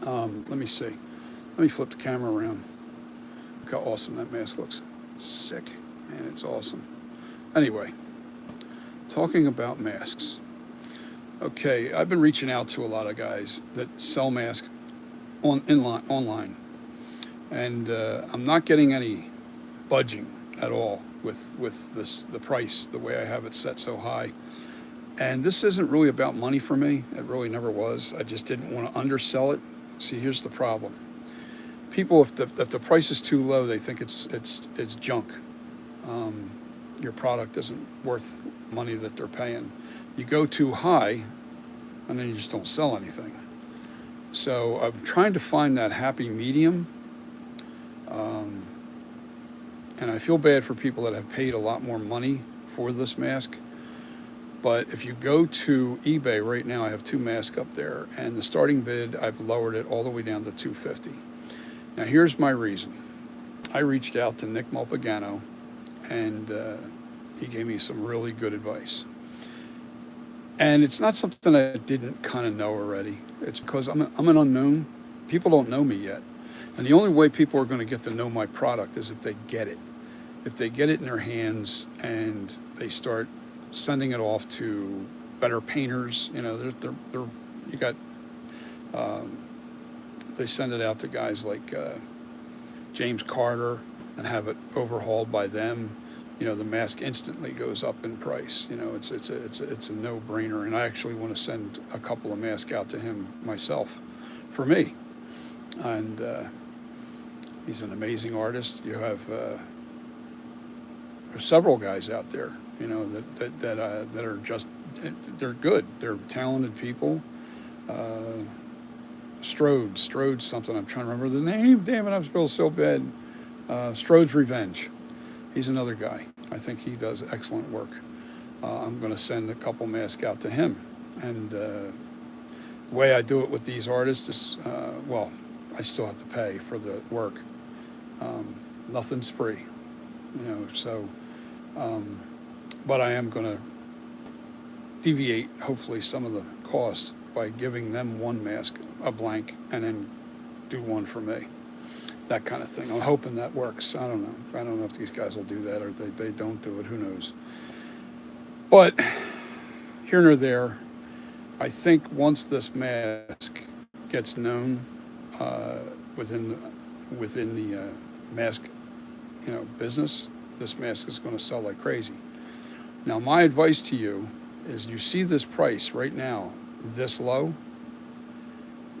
Let me see. Let me flip the camera around. Look how awesome that mask looks. Sick. Man, it's awesome. Anyway, talking about masks. Okay, I've been reaching out to a lot of guys that sell masks online, and I'm not getting any budging at all with the price, the way I have it set so high. And this isn't really about money for me. It really never was. I just didn't want to undersell it. See, here's the problem. People, if the price is too low, they think it's junk. Um, your product isn't worth money that they're paying. You go too high, and then you just don't sell anything. So I'm trying to find that happy medium. Um, and I feel bad for people that have paid a lot more money for this mask. But if you go to eBay right now, I have two masks up there, and the starting bid, I've lowered it all the way down to $250. Now here's my reason. I reached out to Nick Mulpagano, and he gave me some really good advice. And it's not something I didn't kind of know already. It's because I'm an unknown. People don't know me yet. And the only way people are going to get to know my product is if they get it. If they get it in their hands and they start sending it off to better painters, you got, um, they send it out to guys like James Carter and have it overhauled by them. The mask instantly goes up in price. It's a no-brainer, and I actually want to send a couple of masks out to him myself, for me. And he's an amazing artist. You have there's several guys out there, that are just, they're good. They're talented people. Uh, Strode's something. I'm trying to remember the name. Damn it, I'm supposed so bad. Strode's Revenge. He's another guy. I think he does excellent work. I'm going to send a couple masks out to him. And the way I do it with these artists is, I still have to pay for the work. Nothing's free, so, but I am going to deviate, hopefully, some of the cost by giving them one mask, a blank, and then do one for me. That kind of thing. I'm hoping that works. I don't know. I don't know if these guys will do that or they don't do it. Who knows? But here nor there, I think once this mask gets known uh, within the mask business, this mask is going to sell like crazy. Now, my advice to you is, you see this price right now this low.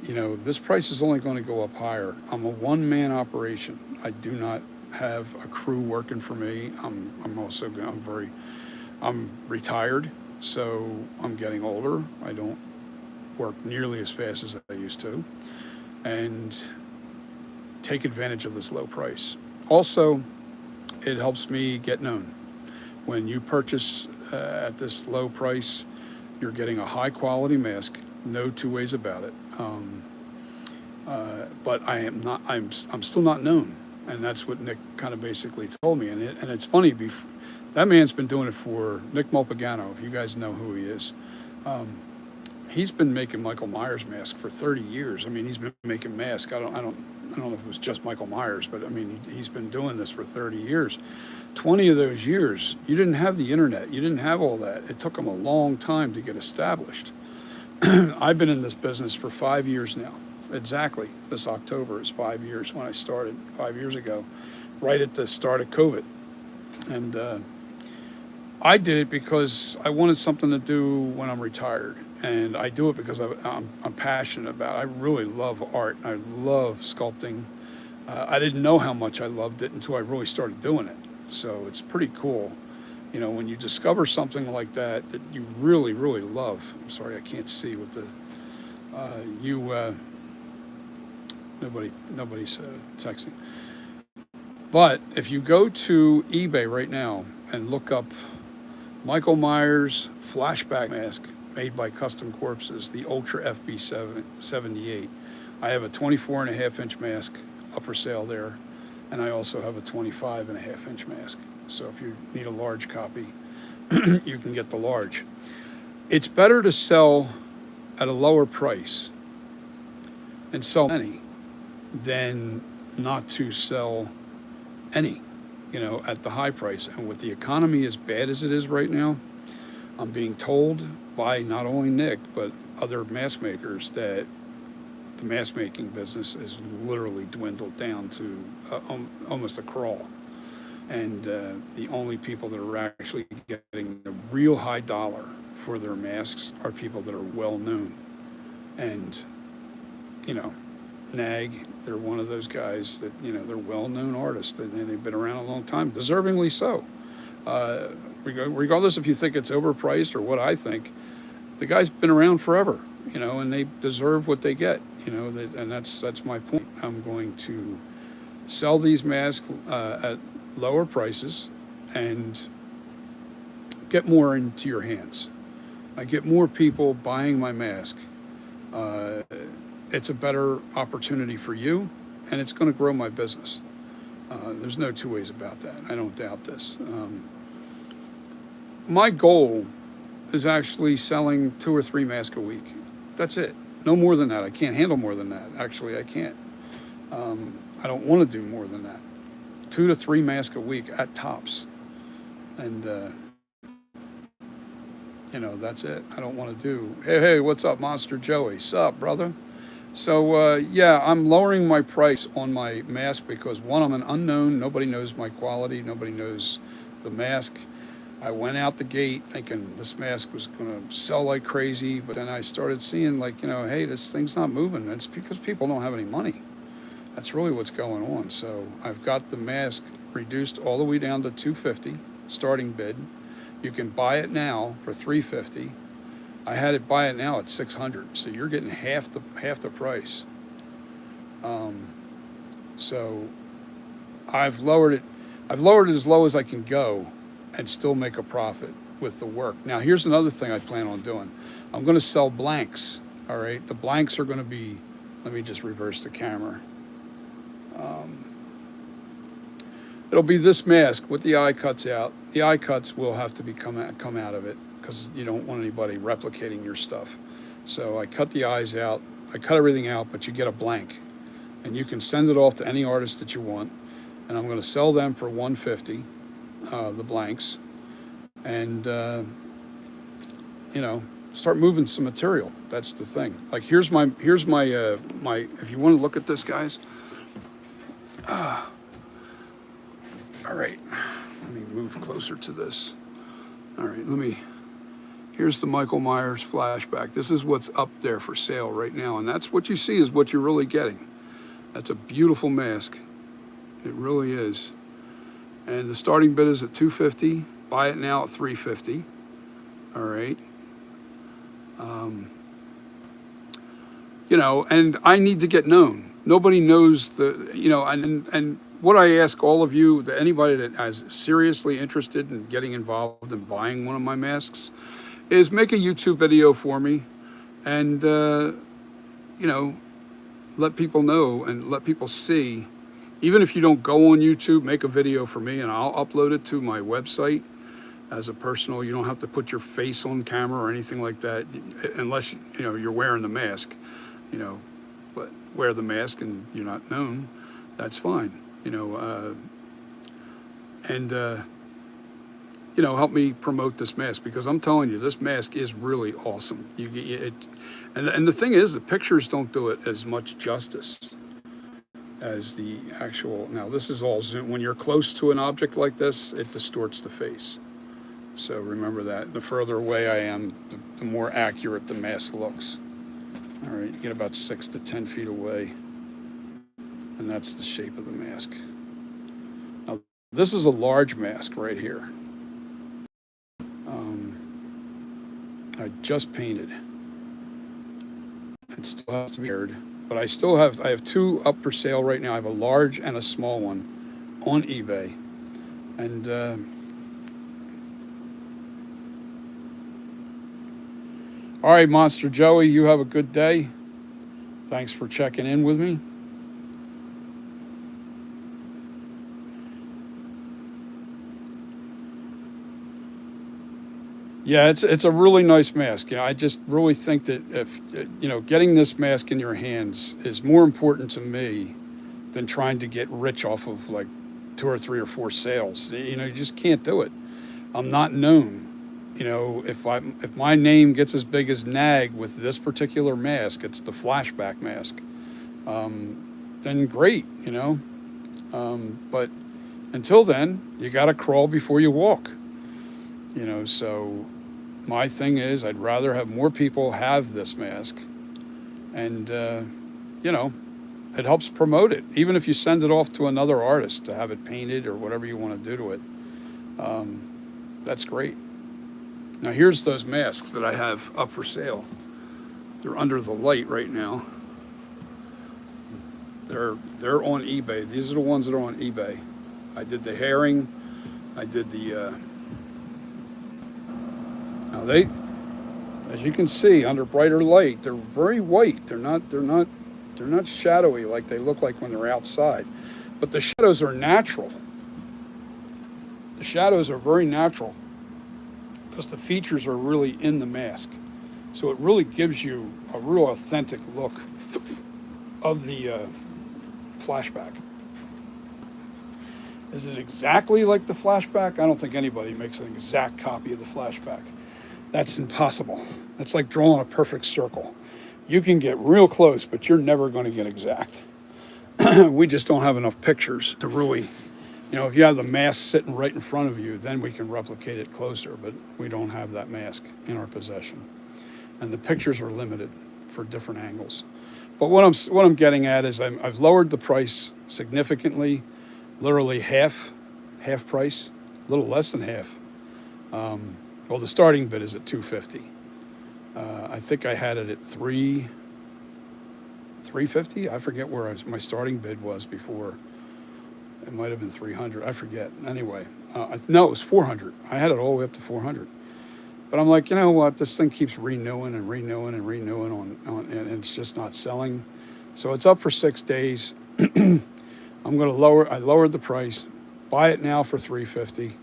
This price is only going to go up higher. I'm a one-man operation. I do not have a crew working for me. I'm retired, so I'm getting older. I don't work nearly as fast as I used to, and take advantage of this low price. Also, it helps me get known. When you purchase at this low price, you're getting a high quality mask. No two ways about it. But I am not. I'm still not known, and that's what Nick kind of basically told me. And it's funny. That man's been doing it for Nick Mulpagano. If you guys know who he is, he's been making Michael Myers masks for 30 years. I mean, he's been making masks. I don't know if it was just Michael Myers, but I mean, he's been doing this for 30 years. 20 of those years, you didn't have the internet. You didn't have all that. It took him a long time to get established. I've been in this business for 5 years now. Exactly. This October is 5 years when I started 5 years ago, right at the start of COVID. And I did it because I wanted something to do when I'm retired. And I do it because I'm passionate about it. I really love art. I love sculpting. I didn't know how much I loved it until I really started doing it. So it's pretty cool. When you discover something like that you really, really love. I'm sorry, I can't see with the, nobody's texting. But if you go to eBay right now and look up Michael Myers flashback mask made by Custom Corpses, the Ultra FB78. I have a 24.5-inch mask up for sale there, and I also have a 25.5-inch mask. So if you need a large copy, you can get the large. It's better to sell at a lower price and sell many than not to sell any, at the high price. And with the economy as bad as it is right now, I'm being told by not only Nick, but other mask makers that the mask making business is literally dwindled down to almost a crawl. And the only people that are actually getting the real high dollar for their masks are people that are well known. And, you know, Nag, they're one of those guys that, they're well known artists and they've been around a long time, deservingly so. Uh, Regardless if you think it's overpriced or what I think, the guy's been around forever, and they deserve what they get, and that's my point. I'm going to sell these masks at lower prices and get more into your hands. I get more people buying my mask. Uh, it's a better opportunity for you, and it's going to grow my business. There's no two ways about that. I don't doubt this. My goal is actually selling 2 or 3 masks a week. That's it. No more than that. I can't handle more than that. Actually, I can't. I don't want to do more than that. 2 to 3 masks a week at tops. And, that's it. I don't want to do, hey, what's up, Monster Joey? Sup, brother? So, yeah, I'm lowering my price on my mask because, one, I'm an unknown. Nobody knows my quality. Nobody knows the mask. I went out the gate thinking this mask was going to sell like crazy, but then I started seeing hey, this thing's not moving. It's because people don't have any money. That's really what's going on. So I've got the mask reduced all the way down to $250 starting bid. You can buy it now for $350. I had it buy it now at $600, so you're getting half the price. So I've lowered it. I've lowered it as low as I can go and still make a profit with the work. Now, here's another thing I plan on doing. I'm going to sell blanks, all right? The blanks are going to be, let me just reverse the camera. It'll be this mask with the eye cuts out. The eye cuts will have to come out of it because you don't want anybody replicating your stuff. So I cut the eyes out. I cut everything out, but you get a blank. And you can send it off to any artist that you want. And I'm going to sell them for $150. The blanks, and start moving some material. That's the thing. Like here's my my. If you want to look at this, guys. All right, let me move closer to this. All right, Here's the Michael Myers flashback. This is what's up there for sale right now, and that's what you see is what you're really getting. That's a beautiful mask. It really is. And the starting bid is at $250. Buy it now at $350. All right. And I need to get known. Nobody knows and what I ask all of you, anybody that is seriously interested in getting involved in buying one of my masks, is make a YouTube video for me and, let people know and let people see. Even if you don't go on YouTube, make a video for me and I'll upload it to my website as a personal. You don't have to put your face on camera or anything like that unless, you're wearing the mask, but wear the mask and you're not known, that's fine, help me promote this mask because I'm telling you, this mask is really awesome. You get it. And the thing is, the pictures don't do it as much justice as the actual. Now this is all zoom. When you're close to an object like this, it distorts the face. So remember that. The further away I am, the more accurate the mask looks. All right, you get about 6 to 10 feet away, and that's the shape of the mask. Now this is a large mask right here. I just painted. It still has to be aired. But I have 2 up for sale right now. I have a large and a small one on eBay. And all right, Monster Joey, you have a good day. Thanks for checking in with me. Yeah, it's a really nice mask. You know, I just really think that if you know, getting this mask in your hands is more important to me than trying to get rich off of like two or three or four sales. You know, you just can't do it. I'm not known. You know, if my name gets as big as Nag with this particular mask, it's the flashback mask. Then great, you know. But until then, you got to crawl before you walk. You know, so my thing is, I'd rather have more people have this mask, and you know, it helps promote it. Even if you send it off to another artist to have it painted or whatever you want to do to it, that's great. Now here's those masks that I have up for sale. They're under the light right now. They're on eBay. These are the ones that are on eBay. I did the herring. I did the. Now they, as you can see, under brighter light, they're very white. They're not shadowy like they look like when they're outside. But the shadows are natural. The shadows are very natural because the features are really in the mask. So it really gives you a real authentic look of the flashback. Is it exactly like the flashback? I don't think anybody makes an exact copy of the flashback. That's impossible. That's like drawing a perfect circle. You can get real close, but you're never going to get exact. We just don't have enough pictures to really, you know, if you have the mask sitting right in front of you, then we can replicate it closer, but we don't have that mask in our possession. And the pictures are limited for different angles. But what I'm getting at is I've lowered the price significantly, literally half price, a little less than half. Well, the starting bid is at $250. I think I had it at $350. I forget where my starting bid was before. It might have been $300. I forget. Anyway, no, it was $400. I had it all the way up to $400. But I'm like, you know what? This thing keeps renewing and renewing and renewing and it's just not selling. So it's up for 6 days. I'm going to I lowered the price. Buy it now for $350.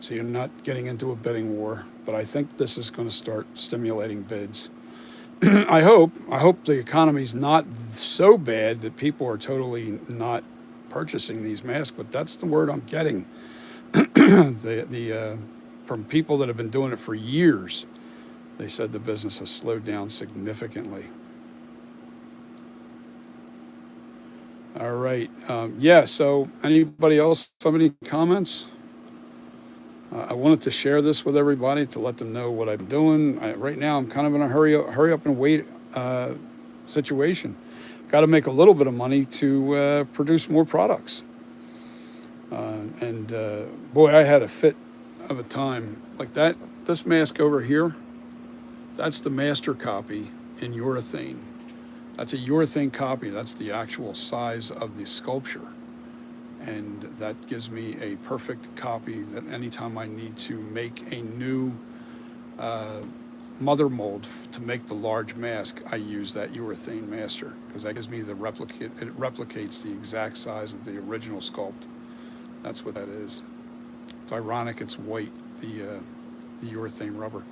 So you're not getting into a bidding war. But I think this is going to start stimulating bids. I hope the economy's not so bad that people are totally not purchasing these masks. But that's the word I'm getting. From people that have been doing it for years, they said the business has slowed down significantly. All right. Yeah, so anybody else have any comments? I wanted to share this with everybody to let them know what I'm doing. Right now, I'm kind of in a hurry up and wait situation. Got to make a little bit of money to produce more products. Boy, I had a fit of a time like that. This mask over here, that's the master copy in urethane. That's a urethane copy. That's the actual size of the sculpture. And that gives me a perfect copy that anytime I need to make a new mother mold to make the large mask, I use that urethane master because that gives me the replicate. It replicates the exact size of the original sculpt. That's what that is. It's ironic it's white, the urethane rubber.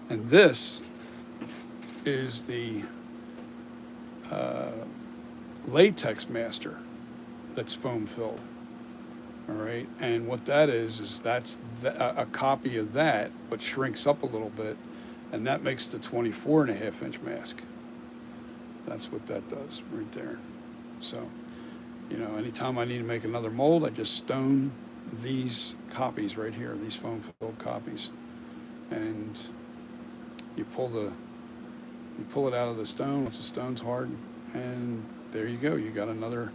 And this is the latex master that's foam filled. All right, and what that is that's a copy of that, but shrinks up a little bit, and that makes the 24.5-inch mask. That's what that does right there. So, you know, anytime I need to make another mold, I just stone these copies right here, these foam filled copies, and you pull it out of the stone once the stone's hard, and there you go. You got another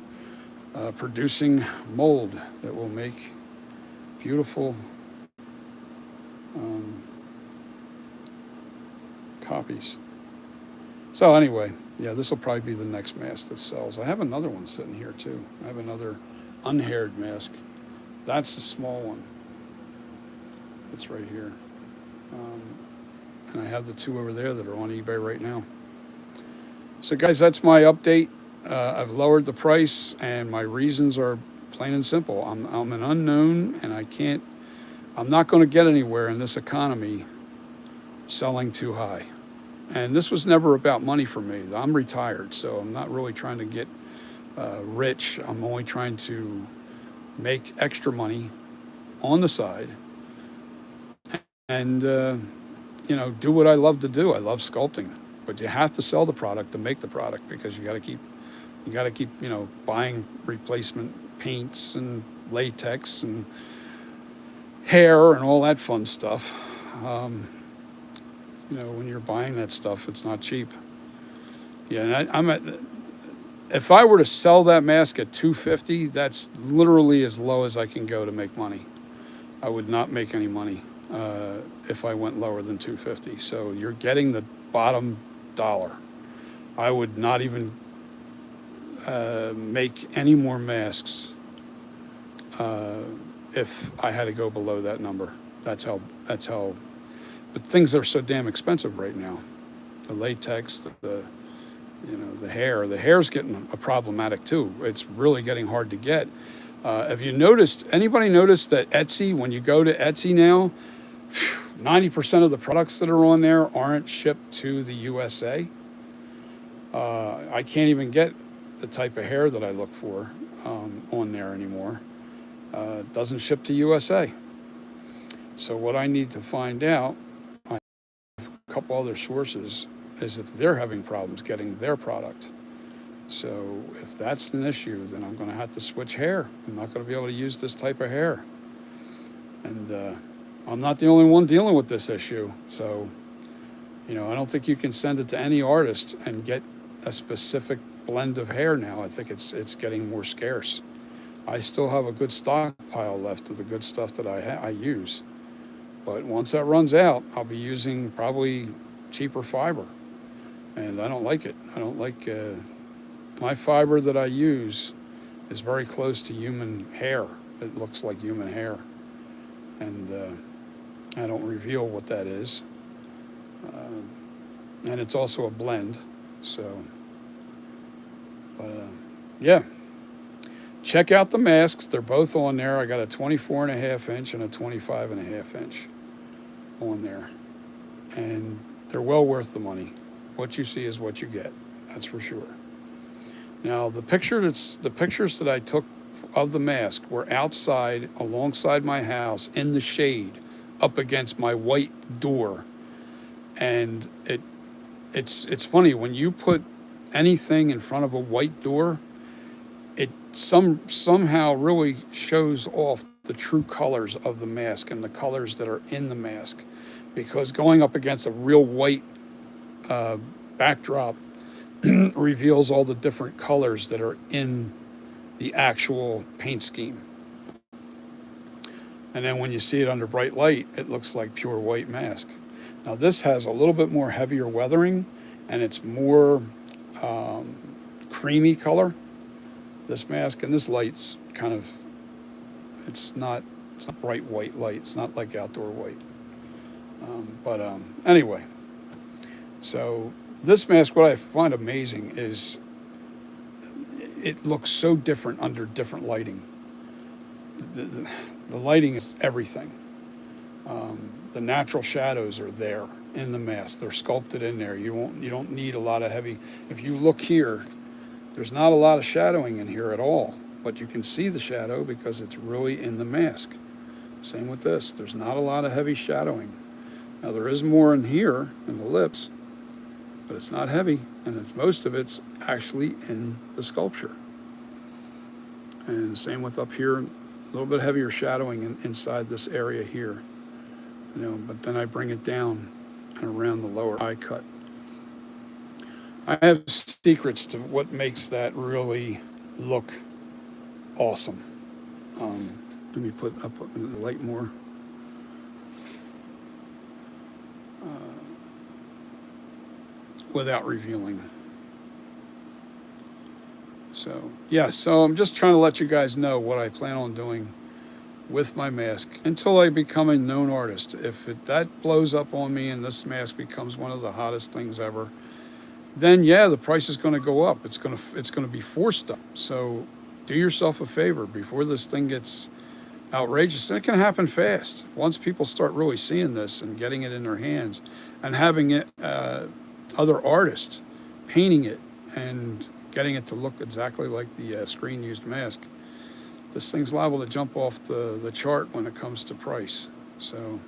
producing mold that will make beautiful copies. So anyway, yeah, this will probably be the next mask that sells. I have another one sitting here too. I have another unhaired mask. That's the small one. It's right here. And I have the two over there that are on eBay right now. So guys, that's my update. I've lowered the price, and my reasons are plain and simple. I'm an unknown, and I can't I'm not going to get anywhere in this economy selling too high. And this was never about money for me. I'm retired, so I'm not really trying to get rich. I'm only trying to make extra money on the side and do what I love to do. I love sculpting, but you have to sell the product to make the product, because you got to keep buying replacement paints and latex and hair and all that fun stuff. When you're buying that stuff, it's not cheap. Yeah, and if I were to sell that mask at $250, that's literally as low as I can go to make money. I would not make any money if I went lower than $250. So you're getting the bottom dollar. I would not even make any more masks if I had to go below that number. That's how. But things are so damn expensive right now. The latex, the hair. The hair's getting problematic too. It's really getting hard to get. Have you noticed? Anybody noticed that Etsy? When you go to Etsy now, 90% of the products that are on there aren't shipped to the USA. I can't even get the type of hair that I look for on there anymore. It doesn't ship to USA. So what I need to find out, I have a couple other sources, is if they're having problems getting their product. So if that's an issue, then I'm going to have to switch hair. I'm not going to be able to use this type of hair. And I'm not the only one dealing with this issue. So, I don't think you can send it to any artist and get a specific blend of hair now. I think it's getting more scarce. I still have a good stockpile left of the good stuff that I use. But once that runs out, I'll be using probably cheaper fiber. And I don't like it. I don't like my fiber that I use is very close to human hair. It looks like human hair. And I don't reveal what that is. And it's also a blend. So, but yeah. Check out the masks. They're both on there. I got a 24.5 inch and a 25.5 inch on there. And they're well worth the money. What you see is what you get. That's for sure. Now, the pictures that I took of the mask were outside alongside my house in the shade up against my white door. And it's funny, when you put anything in front of a white door, it somehow really shows off the true colors of the mask and the colors that are in the mask, because going up against a real white backdrop reveals all the different colors that are in the actual paint scheme. And then when you see it under bright light, it looks like pure white mask. Now this has a little bit more heavier weathering, and it's more creamy color, this mask. And this light's kind of, it's not bright white light. It's not like outdoor white. Anyway, so this mask, what I find amazing is it looks so different under different lighting. The lighting is everything. The natural shadows are there in the mask. They're sculpted in there. You don't need a lot of heavy. If you look here, there's not a lot of shadowing in here at all, but you can see the shadow because it's really in the mask. Same with this. There's not a lot of heavy shadowing. Now there is more in here in the lips, but it's not heavy, and most of it's actually in the sculpture. And same with up here, a little bit heavier shadowing inside this area here. But then I bring it down and around the lower eye cut. I have secrets to what makes that really look awesome. Let me put up the light more. Without revealing. So I'm just trying to let you guys know what I plan on doing with my mask until I become a known artist. If that blows up on me and this mask becomes one of the hottest things ever, then yeah, the price is going to go up. It's going to be forced up. So do yourself a favor before this thing gets outrageous. And it can happen fast. Once people start really seeing this and getting it in their hands and having it, other artists painting it and getting it to look exactly like the screen used mask, this thing's liable to jump off the chart when it comes to price. So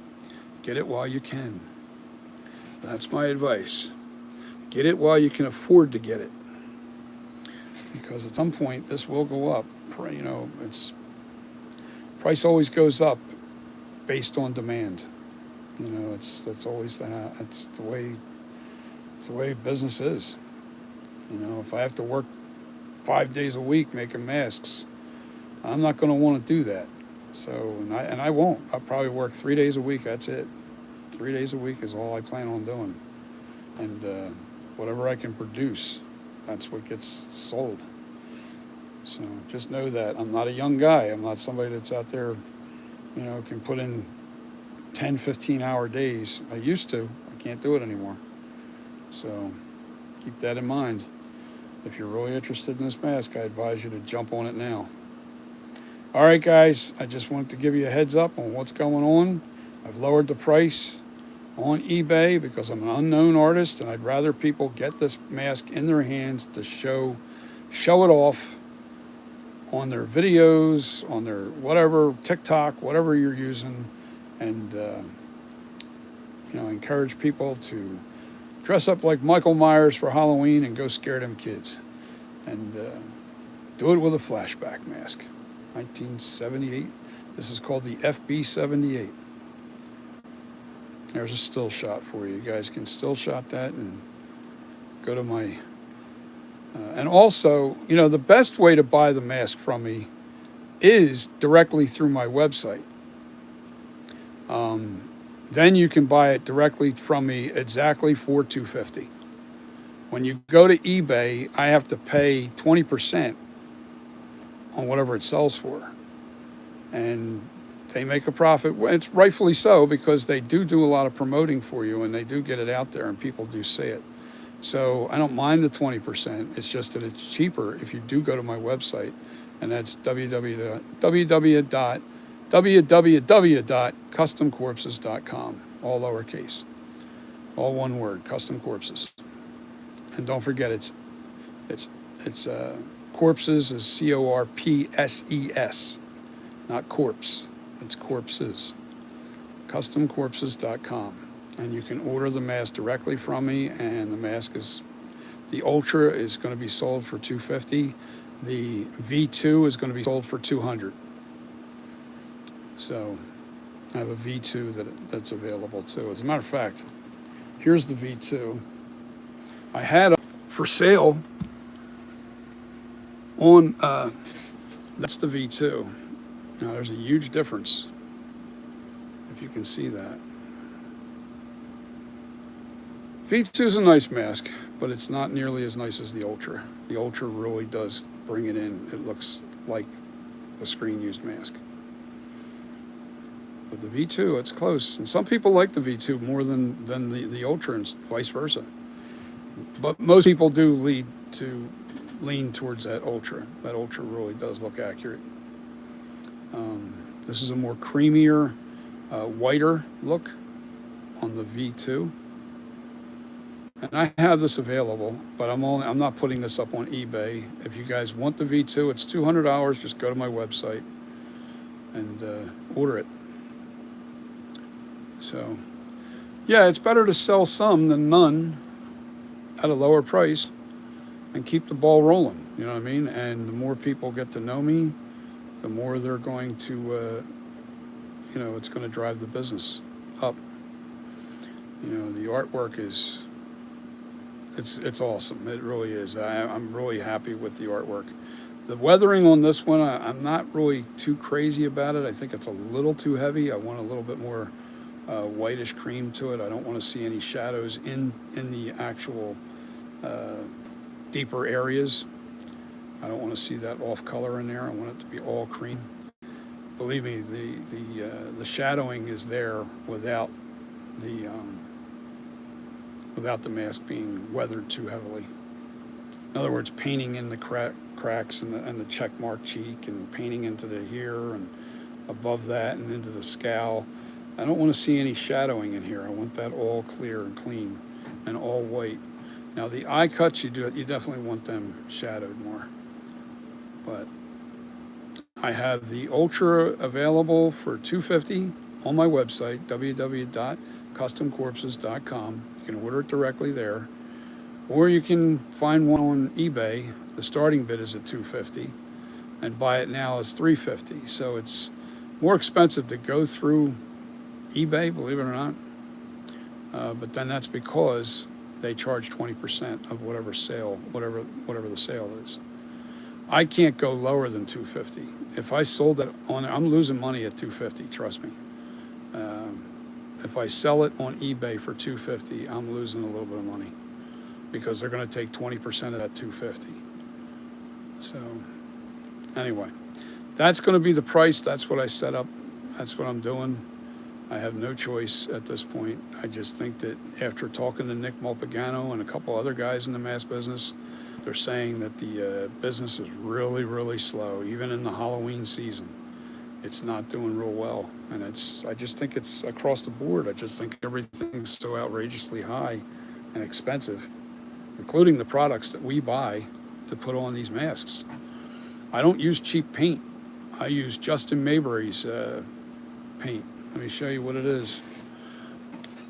get it while you can. That's my advice. Get it while you can afford to get it. Because at some point this will go up. You know, it's price always goes up based on demand. You know, that's always it's the way business is. You know, if I have to work 5 days a week making masks, I'm not going to want to do that. So, and I won't. I'll probably work 3 days a week. That's it. 3 days a week is all I plan on doing. And whatever I can produce, that's what gets sold. So just know that I'm not a young guy. I'm not somebody that's out there, you know, can put in 10, 15-hour days. I used to. I can't do it anymore. So keep that in mind. If you're really interested in this mask, I advise you to jump on it now. All right, guys, I just wanted to give you a heads up on what's going on. I've lowered the price on eBay because I'm an unknown artist, and I'd rather people get this mask in their hands to show it off on their videos, on their whatever, TikTok, whatever you're using, and you know, encourage people to dress up like Michael Myers for Halloween and go scare them kids. And do it with a flashback mask. 1978. This is called the FB78. There's a still shot for you. You guys can still shot that and go to my... and also, you know, the best way to buy the mask from me is directly through my website. Then you can buy it directly from me exactly for $250. When you go to eBay, I have to pay 20% on whatever it sells for. And they make a profit. It's rightfully so, because they do a lot of promoting for you, and they do get it out there and people do see it. So I don't mind the 20%. It's just that it's cheaper if you do go to my website, and that's www.customcorpses.com, all lowercase, all one word, Custom Corpses. And don't forget, it's corpses is CORPSES, not corpse. It's corpses. Customcorpses.com. And you can order the mask directly from me, and the mask the Ultra is going to be sold for $250. The V2 is going to be sold for $200. So I have a V2 that's available too. As a matter of fact, here's the V2. I had for sale on, that's the V2. Now there's a huge difference, if you can see that. V2 is a nice mask, but it's not nearly as nice as the Ultra. The Ultra really does bring it in. It looks like the screen used mask. But the V2, it's close. And some people like the V2 more than the Ultra, and vice versa. But most people do lean towards that Ultra. That Ultra really does look accurate. This is a more creamier, whiter look on the V2. And I have this available, but I'm not putting this up on eBay. If you guys want the V2, it's $200. Just go to my website and order it. So, yeah, it's better to sell some than none at a lower price and keep the ball rolling, you know what I mean? And the more people get to know me, the more they're going to, you know, it's going to drive the business up. You know, the artwork is, it's awesome. It really is. I'm really happy with the artwork. The weathering on this one, I'm not really too crazy about it. I think it's a little too heavy. I want a little bit more whitish cream to it. I don't want to see any shadows in the actual deeper areas. I don't want to see that off color in there. I want it to be all cream. Believe me, the shadowing is there without the mask being weathered too heavily. In other words, painting in the cracks and the check mark cheek, and painting into the here, and above that and into the scowl. I don't want to see any shadowing in here. I want that all clear and clean and all white. Now the eye cuts, you definitely want them shadowed more. But I have the Ultra available for $250 on my website, www.customcorpses.com. You can order it directly there, or you can find one on eBay. The starting bid is at $250, and buy it now is $350. So it's more expensive to go through eBay, believe it or not. But then that's because they charge 20% of whatever the sale is. I can't go lower than $250. If I sold it on, I'm losing money at $250. Trust me. If I sell it on eBay for $250, I'm losing a little bit of money because they're going to take 20% of that $250. So anyway, that's going to be the price. That's what I set up. That's what I'm doing. I have no choice at this point. I just think that after talking to Nick Mulpagano and a couple other guys in the mask business, they're saying that the business is really, really slow, even in the Halloween season. It's not doing real well, and I just think it's across the board. I just think everything's so outrageously high and expensive, including the products that we buy to put on these masks. I don't use cheap paint. I use Justin Mayberry's paint. Let me show you what it is.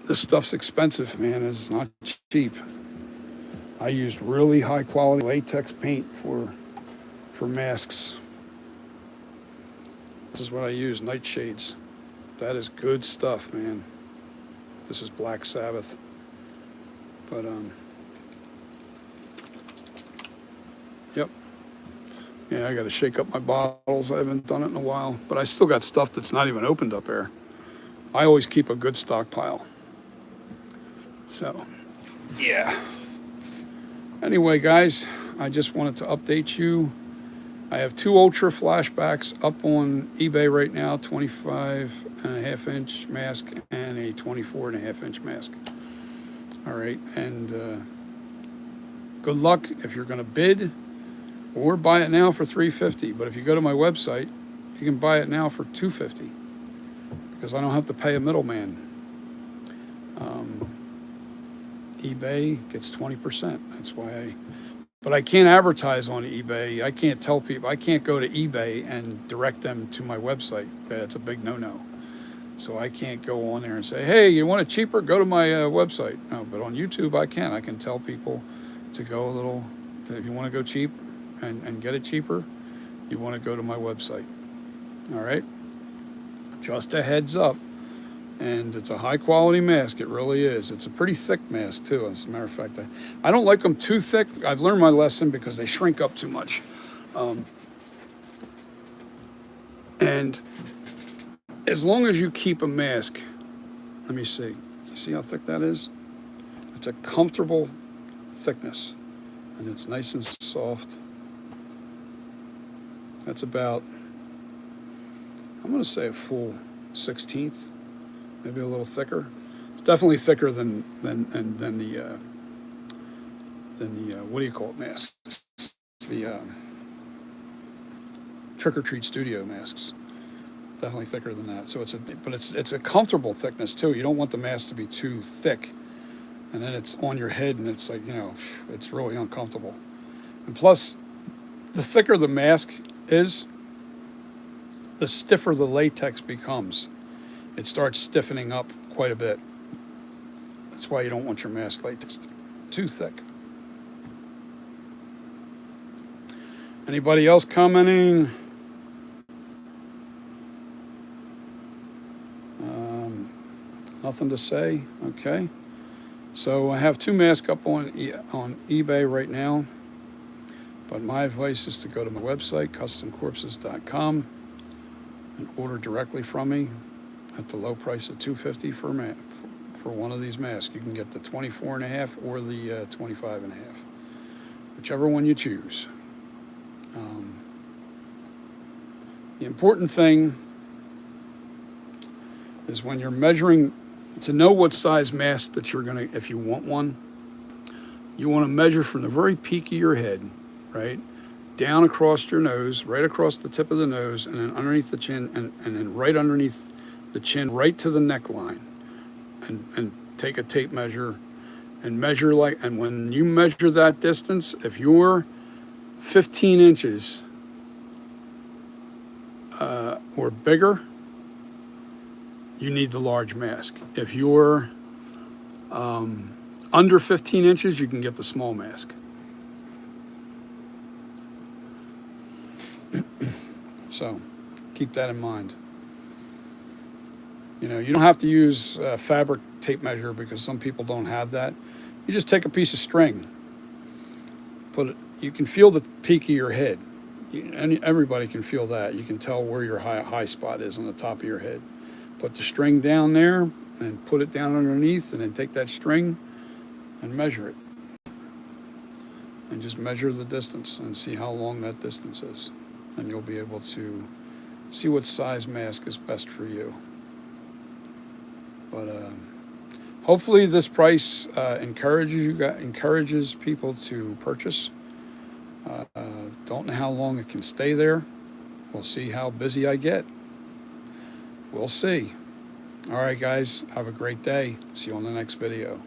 This stuff's expensive, man. It's not cheap. I used really high quality latex paint for masks. This is what I use, nightshades. That is good stuff, man. This is Black Sabbath. But yep. Yeah, I got to shake up my bottles. I haven't done it in a while, but I still got stuff that's not even opened up there. I always keep a good stockpile. So, yeah. Anyway, guys, I just wanted to update you. I have 2 Ultra flashbacks up on eBay right now, 25.5-inch mask and a 24.5-inch mask. All right, and good luck if you're going to bid or buy it now for $350. But if you go to my website, you can buy it now for $250 because I don't have to pay a middleman. eBay gets 20%. That's why but I can't advertise on eBay. I can't tell people, I can't go to eBay and direct them to my website. That's a big no-no. So I can't go on there and say, hey, you want it cheaper? Go to my website. No, but on YouTube I can. I can tell people to go a little, if you want to go cheap and get it cheaper, you want to go to my website. All right? Just a heads up. And it's a high quality mask, it really is. It's a pretty thick mask too, as a matter of fact. I don't like them too thick. I've learned my lesson because they shrink up too much. And as long as you keep a mask, let me see. You see how thick that is? It's a comfortable thickness and it's nice and soft. That's about, I'm gonna say a full 1/16. Maybe a little thicker. It's definitely thicker than the what do you call it masks? The Trick or Treat Studio masks. Definitely thicker than that. So it's a comfortable thickness too. You don't want the mask to be too thick, and then it's on your head and it's like, you know, it's really uncomfortable. And plus, the thicker the mask is, the stiffer the latex becomes. It starts stiffening up quite a bit. That's why you don't want your mask latex too thick. Anybody else commenting? Nothing to say. Okay. So I have 2 masks up on eBay right now. But my advice is to go to my website, customcorpses.com, and order directly from me at the low price of $250 for one of these masks. You can get the 24.5 or the 25.5, whichever one you choose. The important thing is when you're measuring, to know what size mask that you're gonna, if you want one, you want to measure from the very peak of your head, right, down across your nose, right across the tip of the nose, and then underneath the chin, and then right underneath the chin, right to the neckline, and take a tape measure and measure like, and when you measure that distance, if you're 15 inches or bigger, you need the large mask. If you're under 15 inches, you can get the small mask. So keep that in mind. You know, you don't have to use a fabric tape measure because some people don't have that. You just take a piece of string, put it, you can feel the peak of your head. Everybody can feel that. You can tell where your high spot is on the top of your head. Put the string down there and put it down underneath, and then take that string and measure it. And just measure the distance and see how long that distance is. And you'll be able to see what size mask is best for you. But hopefully this price encourages people to purchase. Don't know how long it can stay there. We'll see how busy I get. We'll see. All right, guys, have a great day. See you on the next video.